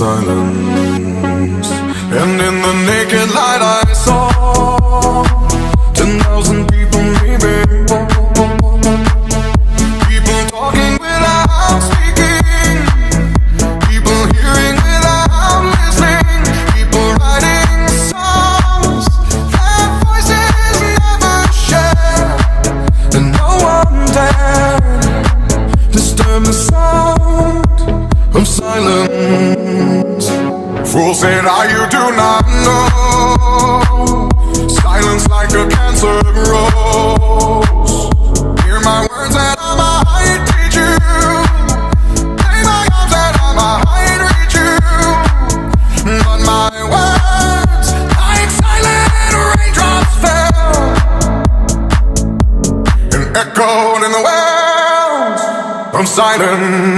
silence. And in the naked light I saw 10,000 people maybe, people talking without speaking, people hearing without listening, people writing songs that voices never share, and no one dared disturb the sound of silence. Fool said, you do not know. Silence like a cancer grows. Hear my words and I might teach you. Play my arms and I might reach you. But my words, like silent raindrops, fell and echoed in the wells of silence.